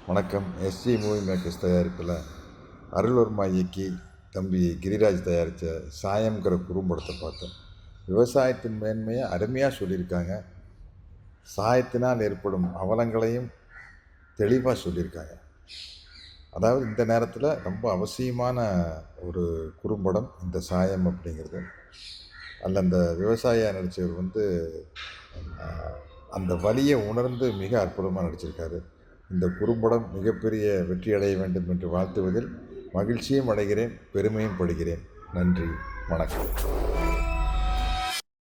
வணக்கம். SG movie makers தயாரிப்பில் அருள்வர்மா இயக்கி தம்பி கிரிராஜ் தயாரித்த சாயம்ங்கிற குறும்படத்தை பார்த்தேன். விவசாயத்தின் மேன்மையை அருமையாக சொல்லியிருக்காங்க. சாயத்தினால் ஏற்படும் அவலங்களையும் தெளிவாக சொல்லியிருக்காங்க. அதாவது இந்த நேரத்தில் ரொம்ப அவசியமான ஒரு குறும்படம் இந்த சாயம் அப்படிங்கிறது. அதில் அந்த விவசாயியாக நடித்தவர் அந்த வலியை உணர்ந்து மிக அற்புதமாக நடிச்சிருக்காரு. இந்த குறும்படம் மிகப்பெரிய வெற்றி அடைய வேண்டும் என்று வாழ்த்துவதில் மகிழ்ச்சியும் அடைகிறேன், பெருமையும் படுகிறேன். நன்றி, வணக்கம்.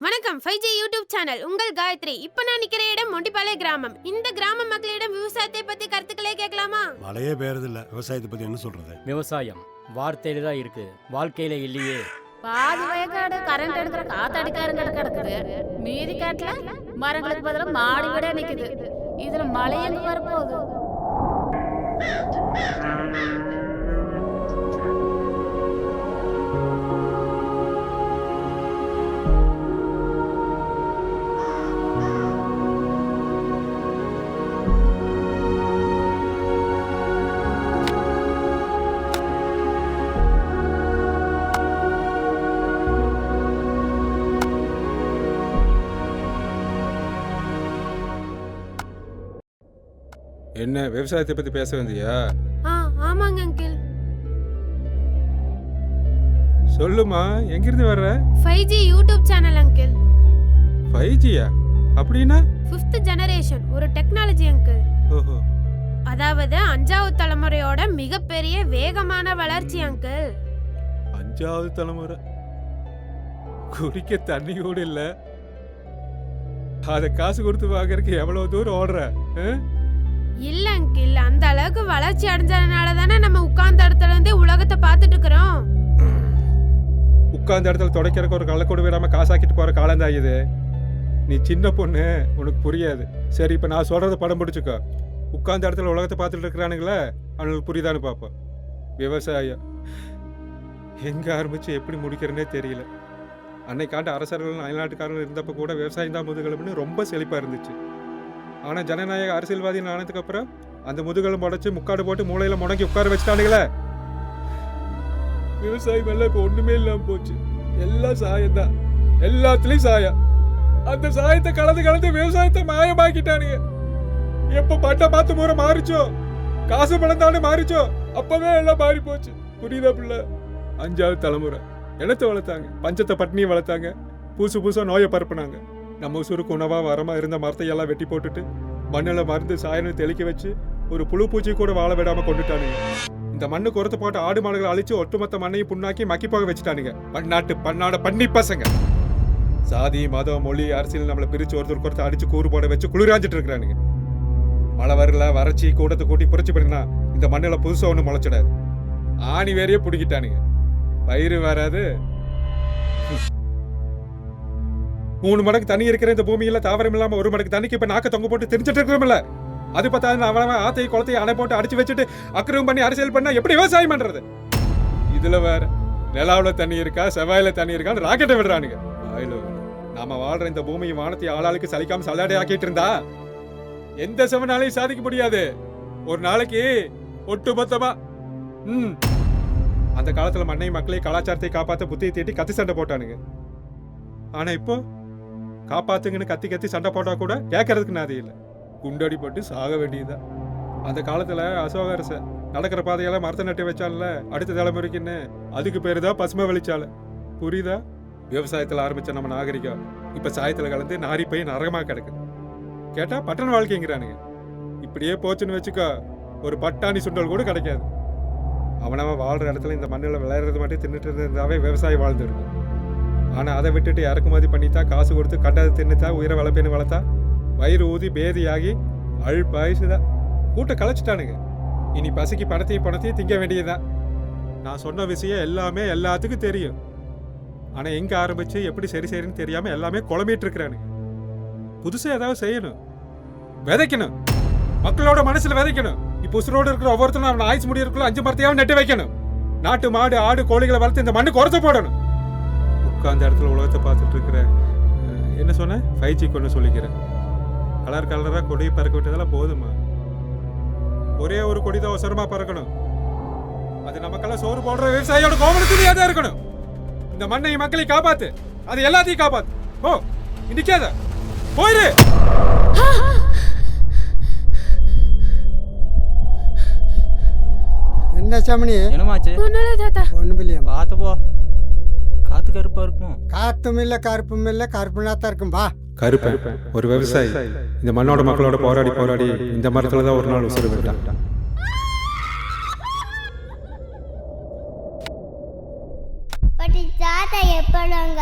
வணக்கம். 5G யூடியூப் சேனல் உங்கள் காயத்ரி. இப்போ நான் நிக்கிற இடம் மொண்டிப்பாளைய கிராமம். இந்த கிராம மக்களிடம் விவசாயத்தை பத்தி கருத்துக்களே கேட்கலாமா? மழையே பெய்யறது இல்ல, விவசாயத்தை பத்தி என்ன சொல்றது? விவசாயம் வார்த்தையில தான் இருக்கு, வாழ்க்கையில இல்லையே. பாதி வயக்காடு கரண்ட் எடுக்கிற காத்தாடிக்காரங்க கிடக்குது. மீதி காட்டுல மரங்களுக்கு பதிலா மாடி விட நிக்குது. இதுல மழை எங்க வரப்போகுது? என்ன விவசாயத்தை பத்தி பேச வந்தியா? ஆமாங்க அங்கிள். சொல்லுமா, எங்கிருந்து வர்ற? 5G YouTube channel uncle. 5Gயா? அப்படின்னா 5th ஜெனரேஷன் ஒரு டெக்னாலஜி அங்கிள். ஓஹோ. அதாவது 5வது தலைமுறையோட மிகப்பெரிய வேகமான வளர்ச்சி அங்கிள். 5வது தலைமுறை. குடிக்க தண்ணி கூட இல்ல, அத காசு கொடுத்து வாங்கறதுக்கு எவ்வளவு தூரம் ஓடுற? இல்ல அங்கிள், அந்த அளவுக்கு வளர்ச்சி அடைஞ்சதுனால தானே நம்ம உட்கார்ந்த இடத்துல இருந்தே உலகத்தை பார்த்துட்டு இருக்கிறோம். உட்கார்ந்த இடத்துல துடைக்கிறதுக்கு ஒரு கள்ளக்கூட விடாம காசாக்கிட்டு போற காலம் தான் இது. நீ சின்ன பொண்ணு, உனக்கு புரியாது. சரி, இப்ப நான் சொல்றத படம் பிடிச்சுக்கோ. உட்கார்ந்த இடத்துல உலகத்தை பார்த்துட்டு இருக்கிறானுங்களே, அவனுக்கு புரியுதான்னு பார்ப்போம். விவசாயம் எங்க ஆரம்பிச்சு எப்படி முடிக்கிறேன்னே தெரியல. அன்னைக்காண்டு அரசர்கள் அயல்நாட்டுக்காரர்கள் இருந்தப்ப கூட விவசாயம் தான் முதுகெலும்புன்னு ரொம்ப செழிப்பா இருந்துச்சு. ஆனா ஜனநாயக அரசியல்வாதி ஆனதுக்கு அப்புறம் அந்த முதுகெலும்பு உடைச்சு முக்காடு போட்டு மூளையில முடங்கி உட்கார வச்சுட்டானுங்களே. விவசாயம் எல்லாம் இப்ப ஒண்ணுமே இல்லாம போச்சு. எல்லாம் சாயம்தான், எல்லாத்துலயும் சாயம். அந்த சாயத்தை கலந்து விவசாயத்தை மாயமாக்கிட்டானுங்க. எப்ப பட்ட மாத்து முறை மாறிச்சோ, காசு பணம் தானே மாறிச்சோ, அப்பவே எல்லாம் மாறி போச்சு. புரியுதா பிள்ளை? 5வது தலைமுறை இடத்தை வளர்த்தாங்க, பஞ்சத்தை பட்டினியை வளர்த்தாங்க, புதுசா நோயை பரப்புனாங்க. நம்ம உசுருக்கு உணவா வரமா இருந்த மரத்தை எல்லாம் வெட்டி போட்டுட்டு மண்ணில் மருந்து சாயனம் தெளிக்க வச்சு ஒரு புழு பூச்சி கூட வாழ விடாம கொண்டுட்டானுங்க. இந்த மண்ணு குறைத்து போட்டு ஆடு மாடுகளை அழிச்சு ஒட்டுமொத்த மண்ணையும் புண்ணாக்கி மக்கி போக வச்சுட்டானுங்க. பன்னாட பண்ணி பசங்க. சாதி மதம் மொழி அரசியல் நம்மளை பிரிச்சு ஒருத்தர் அடிச்சு கூறு போட வச்சு குளிராஞ்சிட்டு இருக்கிறானுங்க. மழை வரல, வறட்சி கூட்டத்தை கூட்டி புரட்சி பண்ணினா இந்த மண்ணில் புதுசா ஒண்ணு முளைச்சிடாது. ஆணி வேறையே பிடிக்கிட்டானுங்க. பயிறு வராது. 3 மடங்கு தண்ணி இருக்கிற இந்த பூமியில தாவரம் இல்லாம 1 மடங்கு தண்ணிக்கு இப்ப நாக்க தொங்க போட்டு தெரிஞ்சிட்டு இருக்கிறோம்ல. அது பார்த்தா அவன் ஆத்தையும் குளத்தையும் அணை போட்டு அடிச்சு வச்சுட்டு அக்கிரமம் பண்ணி அரசியல் பண்ணா எப்படி விவசாயம் பண்றது? இதுல வேற நிலாவுல தண்ணி இருக்கா, செவ்வாயில தண்ணி இருக்கான்னு ராக்கெட்டை விடுறானுங்க. நாம வாழ்ற இந்த பூமியை வானத்தை ஆளாளுக்கு சலிக்காம சலாடை ஆக்கிட்டு இருந்தா எந்த செவனாலையும் சாதிக்க முடியாது. ஒரு நாளைக்கு ஒட்டுமொத்தமா அந்த காலத்துல மண்ணையும் மக்களையும் கலாச்சாரத்தை காப்பாத்த புத்தியை தீட்டி கத்தி சண்டை போட்டானுங்க. ஆனா இப்போ காப்பாத்துங்கன்னு கத்தி சண்டை போட்டா கூட கேட்கறதுக்கு நாதி இல்லை. குண்டடி போட்டு சாக வேண்டியதுதான். அந்த காலத்துல அசோக அரச நடக்கிற பாதையெல்லாம் மரத்தை நட்டு வச்சால அடுத்த தலைமுறைக்குன்னு, அதுக்கு பேரு தான் பசுமை வெளிச்சால. புரியுதா? விவசாயத்துல ஆரம்பிச்ச நம்ம நாகரிகம் இப்ப சாயத்துல கலந்து நாரி போய் நரகமா கிடக்குது. கேட்டா பட்டண வாழ்க்கைங்கிறானுங்க. இப்படியே போச்சுன்னு வச்சுக்கோ, ஒரு பட்டாணி சுண்டல் கூட கிடைக்காது. அவனவன் வாழ்ற இடத்துல இந்த மண்ணில் விளையாடுறது மட்டும் தின்னுட்டு இருந்தாவே விவசாயம் வாழ்ந்துருக்கு. ஆனா அதை விட்டுட்டு இறக்குமதி பண்ணித்தா, காசு கொடுத்து கண்டதை தின்னுத்தா, உயிரை வளர்ப்பேன்னு வளர்த்தா வயிறு ஊதி பேதியாகி அழுப்பாயுசுதான். கூட்ட கலைச்சிட்டானுங்க. இனி பசிக்கு பணத்தையும் திங்க வேண்டியதுதான். நான் சொன்ன விஷயம் எல்லாமே எல்லாத்துக்கும் தெரியும். ஆனா எங்க ஆரம்பிச்சு எப்படி சரி சரின்னு தெரியாம எல்லாமே குழம்பிட்டு இருக்கிறானுங்க. புதுசா ஏதாவது செய்யணும், விதைக்கணும், மக்களோட மனசுல விதைக்கணும். இப்ப உசுரோடு இருக்கிற ஒவ்வொருத்தரும் அவன் ஆயுசு முடியிருக்குள்ள 5 மரத்தையாவது நட்டு வைக்கணும். நாட்டு மாடு ஆடு கோழிகளை வளர்த்து இந்த மண்ணு குறைச்சு போடணும். உட்கார்ந்த இடத்துல உலகத்தை பார்த்துட்டு இருக்கிற என்ன சொன்ன 5G கொண்டு சொல்லிக்கிறேன். கலராக கொடியை பறக்க விட்டதெல்லாம் போதுமா? ஒரே ஒரு கொடி தான் அவசரமா பறக்கணும். அது நமக்கெல்லாம் சோறு போடுற விவசாயியோட கோவணத்துலயே தான் இருக்கணும். இந்த மண்ணை மக்களை காப்பாத்து, அது எல்லாத்தையும் காப்பாத்து. ஓ இன்னைக்காத போயிரு. என்ன சாமணி? என்னமாச்சு? ஒண்ணுல தாத்தா. ஒன்றும் இல்லையா? பார்த்து போ. காத்து கருப்பா இருக்கும். காத்தும் இல்லை கருப்பும் இல்லை, கருப்புனாத்தான் இருக்கும். பா. கருப்பன் ஒரு விவசாயி இந்த மண்ணோட மக்களோட போராடி போராடி இந்த மரத்துல தான் ஒரு நாள் உசுறு விட்டான். தாத்தா எப்படாங்க?